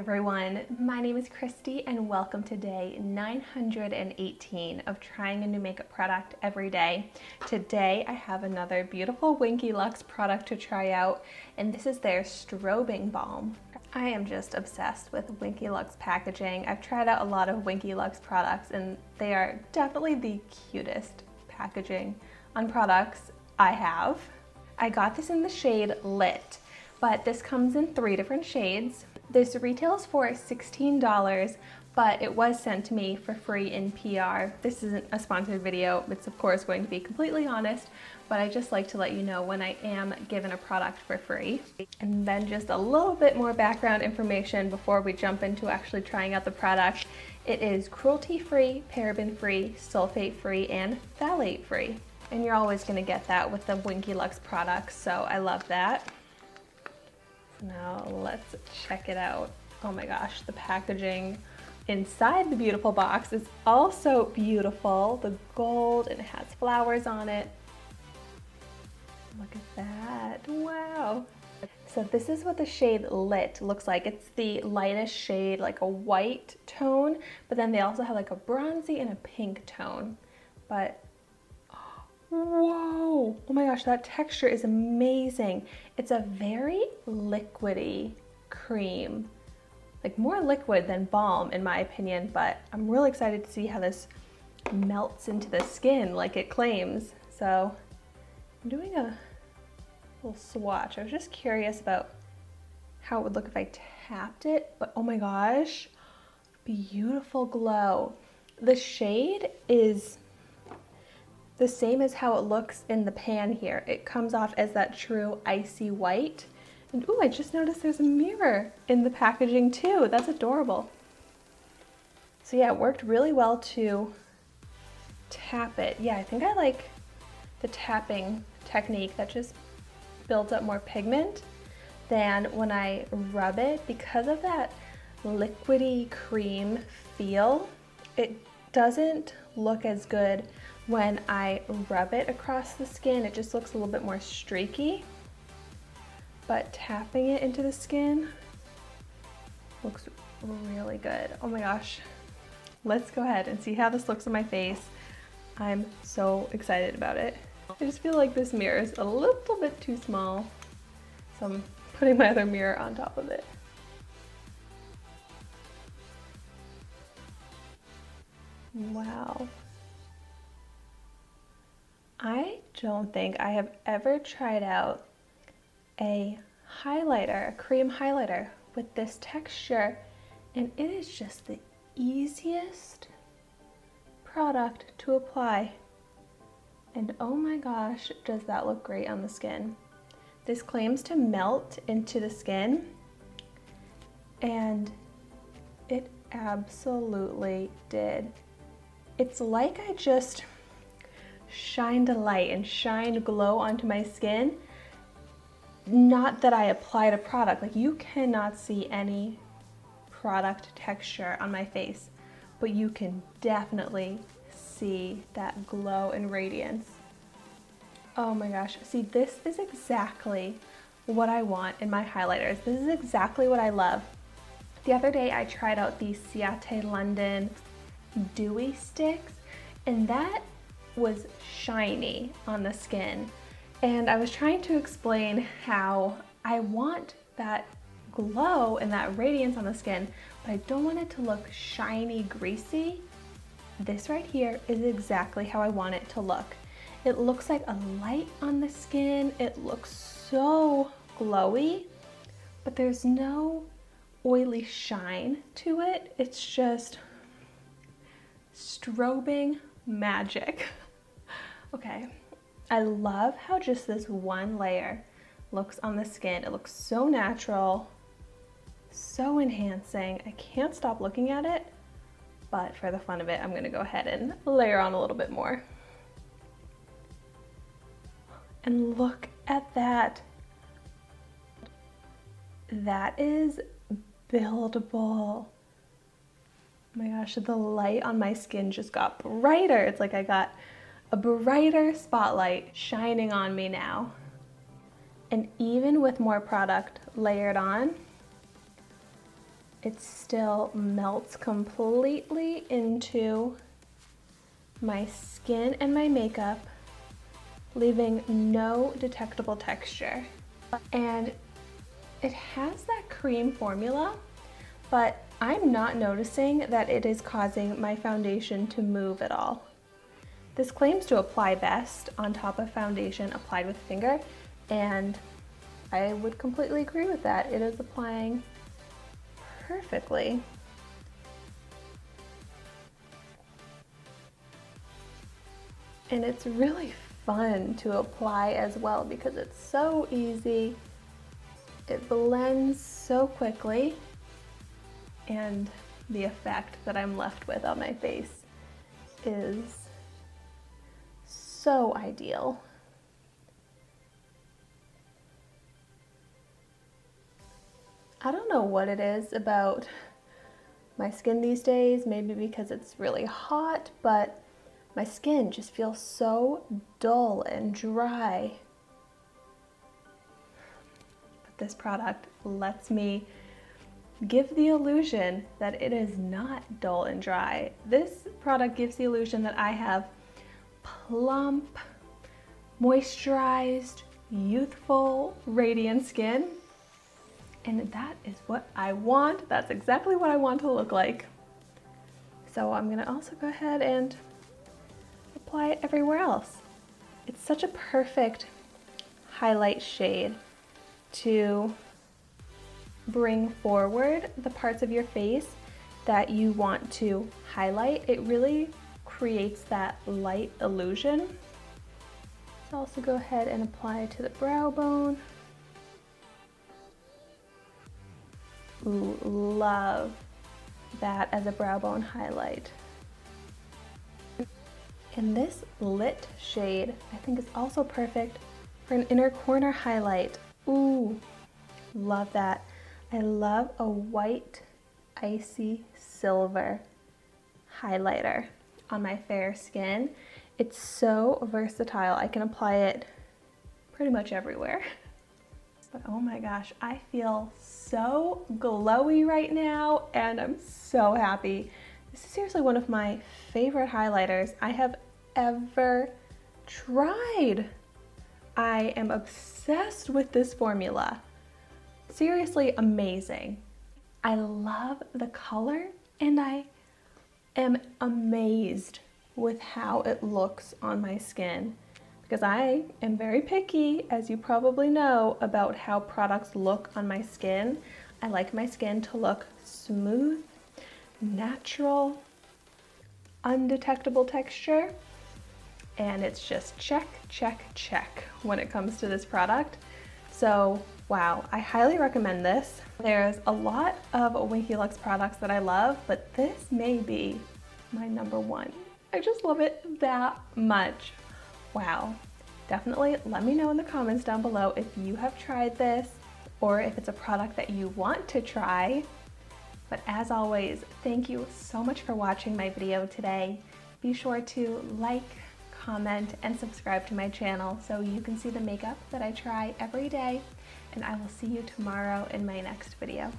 everyone, my name is Christy and welcome to day 918 of trying a new makeup product every day. Today I have another beautiful Winky Lux product to try out, and this is their Strobing Balm. I am just obsessed with Winky Lux packaging. I've tried out a lot of Winky Lux products and they are definitely the cutest packaging on products I have. I got this in the shade Lit, but this comes in 3 different shades. This retails for $16, but it was sent to me for free in PR. This isn't a sponsored video. It's of course going to be completely honest, but I just like to let you know when I am given a product for free. And then just a little bit more background information before we jump into actually trying out the product. It is cruelty-free, paraben-free, sulfate-free, and phthalate-free. And you're always gonna get that with the Winky Lux products, so I love that. Now let's check it out. Oh my gosh, the packaging inside the beautiful box is also beautiful. The gold, and it has flowers on it. Look at that, wow. So this is what the shade Lit looks like. It's the lightest shade, like a white tone, but then they also have like a bronzy and a pink tone. But whoa, oh my gosh, that texture is amazing. It's a very liquidy cream, like more liquid than balm in my opinion, but I'm really excited to see how this melts into the skin like it claims. So I'm doing a little swatch. I was just curious about how it would look if I tapped it, but oh my gosh, beautiful glow. The shade is the same as how it looks in the pan here. It comes off as that true icy white. And ooh, I just noticed there's a mirror in the packaging too. That's adorable. So yeah, it worked really well to tap it. Yeah, I think I like the tapping technique that just builds up more pigment than when I rub it. Because of that liquidy cream feel, it doesn't look as good when I rub it across the skin. It just looks a little bit more streaky, but tapping it into the skin looks really good. Oh my gosh, let's go ahead and see how this looks on my face. I'm so excited about it. I just feel like this mirror is a little bit too small, so I'm putting my other mirror on top of it. Wow. I don't think I have ever tried out a highlighter, a cream highlighter with this texture, and it is just the easiest product to apply. And oh my gosh, does that look great on the skin. This claims to melt into the skin, and it absolutely did. It's like I just shined a light and shined glow onto my skin. Not that I applied a product, like you cannot see any product texture on my face, but you can definitely see that glow and radiance. Oh my gosh, see, this is exactly what I want in my highlighters. This is exactly what I love. The other day I tried out the Ciate London Dewy Sticks, and that was shiny on the skin, and I was trying to explain how I want that glow and that radiance on the skin, but I don't want it to look shiny, greasy. This right here is exactly how I want it to look. It looks like a light on the skin. It looks so glowy, but there's no oily shine to it. It's just strobing magic. Okay, I love how just this one layer looks on the skin. It looks so natural, so enhancing. I can't stop looking at it, but for the fun of it, I'm gonna go ahead and layer on a little bit more. And look at that. That is buildable. Oh my gosh, the light on my skin just got brighter. It's like I got a brighter spotlight shining on me now. And even with more product layered on, it still melts completely into my skin and my makeup, leaving no detectable texture. And it has that cream formula, but I'm not noticing that it is causing my foundation to move at all. This claims to apply best on top of foundation applied with finger, and I would completely agree with that. It is applying perfectly. And it's really fun to apply as well because it's so easy. It blends so quickly, and the effect that I'm left with on my face is so ideal. I don't know what it is about my skin these days, maybe because it's really hot, but my skin just feels so dull and dry. But this product lets me give the illusion that it is not dull and dry. This product gives the illusion that I have plump, moisturized, youthful, radiant skin. And that is what I want. That's exactly what I want to look like. So I'm gonna also go ahead and apply it everywhere else. It's such a perfect highlight shade to bring forward the parts of your face that you want to highlight. It really creates that light illusion. Let's also go ahead and apply it to the brow bone. Ooh, love that as a brow bone highlight. And this lit shade I think is also perfect for an inner corner highlight. Ooh, love that. I love a white icy silver highlighter on my fair skin. It's so versatile. I can apply it pretty much everywhere. But oh my gosh, I feel so glowy right now and I'm so happy. This is seriously one of my favorite highlighters I have ever tried. I am obsessed with this formula. Seriously amazing. I love the color and I am amazed with how it looks on my skin. Because I am very picky, as you probably know, about how products look on my skin. I like my skin to look smooth, natural, undetectable texture, and it's just check, check, check when it comes to this product. So, wow, I highly recommend this. There's a lot of Winky Lux products that I love, but this may be my number one. I just love it that much. Wow, definitely let me know in the comments down below if you have tried this or if it's a product that you want to try. But as always, thank you so much for watching my video today. Be sure to like, comment, and subscribe to my channel so you can see the makeup that I try every day. And I will see you tomorrow in my next video.